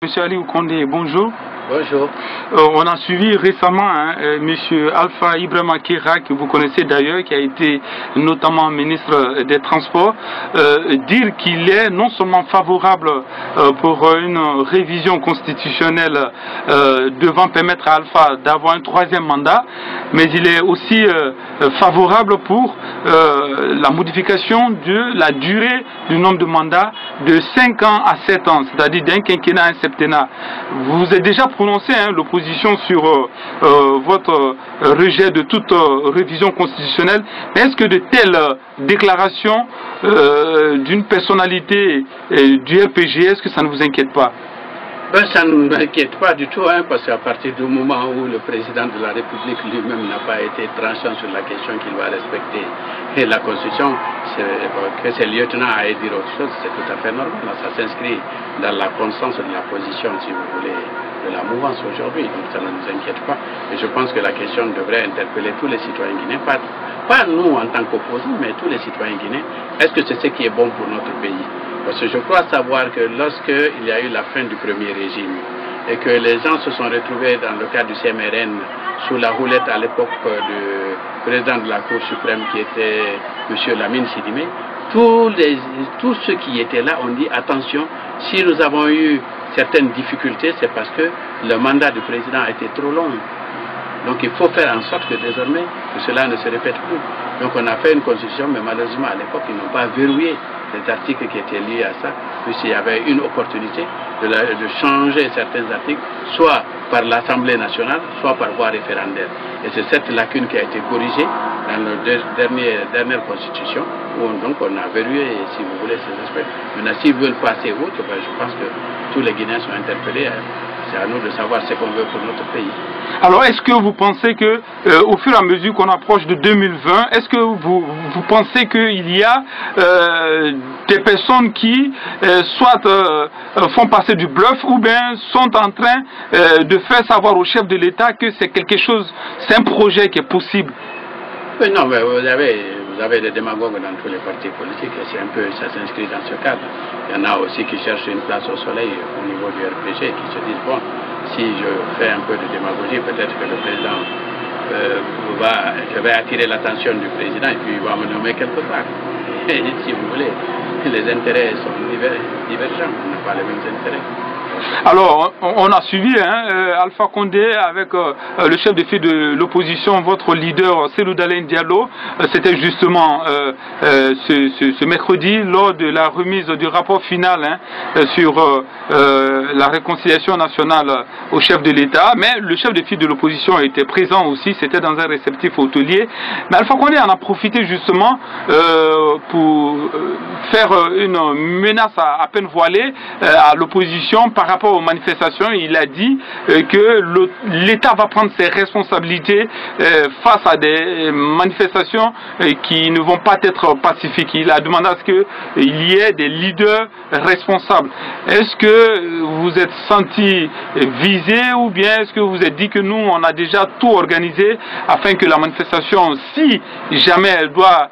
Monsieur Ali Condé, bonjour. Bonjour. On a suivi récemment Monsieur Alpha Ibrahima Kera, que vous connaissez d'ailleurs, qui a été notamment ministre des Transports, dire qu'il est non seulement favorable pour une révision constitutionnelle devant permettre à Alpha d'avoir un troisième mandat, mais il est aussi favorable pour la modification de la durée du nombre de mandats de 5 ans à 7 ans, c'est-à-dire d'un quinquennat à un septennat. Vous êtes déjà prononcé l'opposition sur votre rejet de toute révision constitutionnelle. Est-ce que de telles déclarations d'une personnalité du RPG, est-ce que ça ne vous inquiète pas? Ça ne m'inquiète pas du tout, parce qu'à partir du moment où le président de la République lui-même n'a pas été tranchant sur la question qu'il va respecter et la Constitution, que ses lieutenants aillent dire autre chose, c'est tout à fait normal. Ça s'inscrit dans la constance de la position, si vous voulez, de la mouvance aujourd'hui. Donc ça ne nous inquiète pas. Et je pense que la question devrait interpeller tous les citoyens guinéens, pas nous en tant qu'opposants, mais tous les citoyens guinéens. Est-ce que c'est ce qui est bon pour notre pays? Parce que je crois savoir que lorsqu'il y a eu la fin du premier régime et que les gens se sont retrouvés dans le cadre du CMRN sous la houlette à l'époque du président de la Cour suprême qui était M. Lamine Sidimé, tous ceux qui étaient là ont dit attention, si nous avons eu certaines difficultés, c'est parce que le mandat du président a été trop long. Donc il faut faire en sorte que désormais que cela ne se répète plus. Donc on a fait une constitution, mais malheureusement à l'époque ils n'ont pas verrouillé les articles qui étaient liés à ça, puisqu'il y avait une opportunité de changer certains articles, soit par l'Assemblée nationale, soit par voie référendaire. Et c'est cette lacune qui a été corrigée dans la dernière constitution, où donc on a verrouillé, si vous voulez, ces aspects. Maintenant, s'ils veulent passer outre, je pense que tous les Guinéens sont interpellés. C'est à nous de savoir ce qu'on veut pour notre pays. Alors, est-ce que vous pensez que, au fur et à mesure qu'on approche de 2020, est-ce que vous pensez qu'il y a des personnes qui soit font passer du bluff ou bien sont en train de faire savoir au chef de l'État que c'est quelque chose, c'est un projet qui est possible? Non, mais vous avez des démagogues dans tous les partis politiques et c'est un peu, ça s'inscrit dans ce cadre. Il y en a aussi qui cherchent une place au soleil au niveau du RPG, qui se disent, bon, si je fais un peu de démagogie, peut-être que le président je vais attirer l'attention du président et puis il va me nommer quelque part. Et si vous voulez, les intérêts sont divergents, on n'a pas les mêmes intérêts. Alors, on a suivi Alpha Condé avec le chef de file de l'opposition, votre leader Cellou Dalein Diallo. C'était justement ce mercredi lors de la remise du rapport final sur la réconciliation nationale au chef de l'État. Mais le chef de file de l'opposition était présent aussi, c'était dans un réceptif hôtelier. Mais Alpha Condé en a profité justement pour faire une menace à peine voilée à l'opposition par rapport aux manifestations. Il a dit que l'État va prendre ses responsabilités face à des manifestations qui ne vont pas être pacifiques. Il a demandé à ce qu'il y ait des leaders responsables. Est-ce que vous êtes senti visé ou bien est-ce que vous êtes dit que nous on a déjà tout organisé afin que la manifestation, si jamais elle doit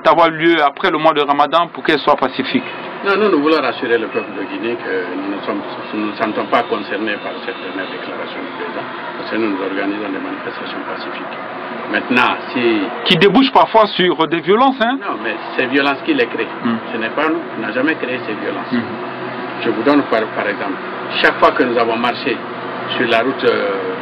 avoir lieu après le mois de Ramadan, pour qu'elle soit pacifique? Non, nous voulons rassurer le peuple de Guinée que nous ne sentons pas concernés par cette dernière déclaration du président, parce que nous organisons des manifestations pacifiques. Maintenant, qui débouchent parfois sur des violences, Non, mais ces violences qui les créent, ce n'est pas nous, on n'a jamais créé ces violences. Je vous donne par exemple, chaque fois que nous avons marché sur la route,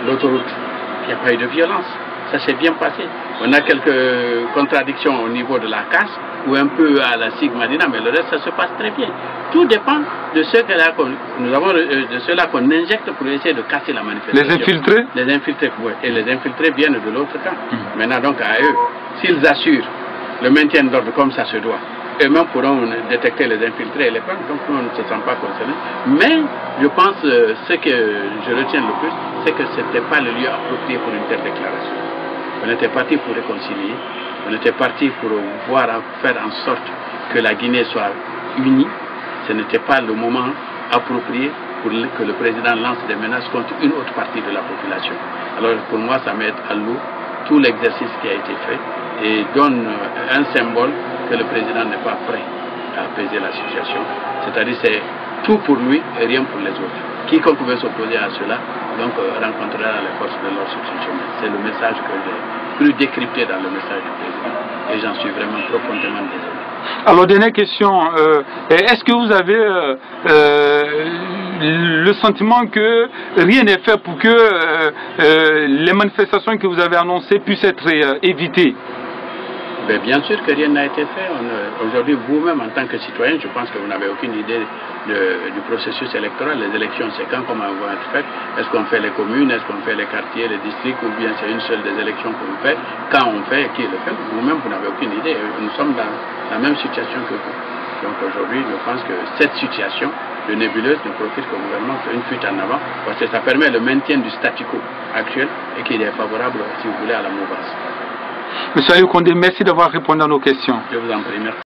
l'autoroute, il n'y a pas eu de violence. Ça s'est bien passé. On a quelques contradictions au niveau de la casse ou un peu à la Sigmadina, mais le reste, ça se passe très bien. Tout dépend de ceux-là qu'on injecte pour essayer de casser la manifestation. Les infiltrés? Les infiltrés, oui. Et les infiltrés viennent de l'autre camp. Maintenant, donc, à eux, s'ils assurent le maintien de l'ordre comme ça se doit, eux-mêmes pourront détecter les infiltrés et les prendre, donc nous, on ne se sent pas concernés. Mais je pense, ce que je retiens le plus, c'est que ce n'était pas le lieu approprié pour une telle déclaration. On était parti pour réconcilier, on était parti pour faire en sorte que la Guinée soit unie. Ce n'était pas le moment approprié pour que le président lance des menaces contre une autre partie de la population. Alors pour moi, ça met à l'eau tout l'exercice qui a été fait et donne un symbole que le président n'est pas prêt à apaiser la situation. C'est-à-dire c'est tout pour lui et rien pour les autres. quiconque veut s'opposer à cela rencontrera les forces de l'ordre institutionnel. C'est le message que j'ai plus décrypté dans le message du président. Et j'en suis vraiment profondément désolé. Alors, dernière question, est-ce que vous avez le sentiment que rien n'est fait pour que les manifestations que vous avez annoncées puissent être évitées? Mais bien sûr que rien n'a été fait. Aujourd'hui, vous-même, en tant que citoyen, je pense que vous n'avez aucune idée du processus électoral. Les élections, c'est quand, comment elles vont être faites? Est-ce qu'on fait les communes? Est-ce qu'on fait les quartiers, les districts? Ou bien c'est une seule des élections qu'on fait? Quand on fait et qui le fait? Vous-même, vous n'avez aucune idée. Nous sommes dans la même situation que vous. Donc aujourd'hui, je pense que cette situation de nébuleuse ne profite qu'au gouvernement qu'une fuite en avant, parce que ça permet le maintien du statu quo actuel et qu'il est favorable, si vous voulez, à la mouvance. Monsieur Aliou Condé, merci d'avoir répondu à nos questions. Je vous en prie, merci.